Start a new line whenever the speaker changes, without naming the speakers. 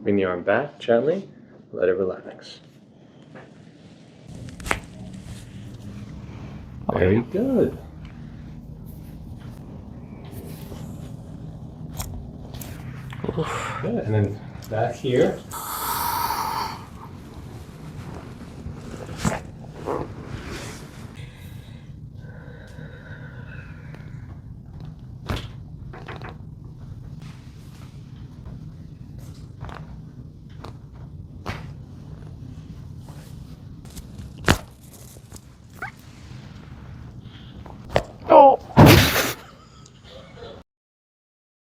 Bring the arm back gently. Let it relax. Very good. Good. And then back here.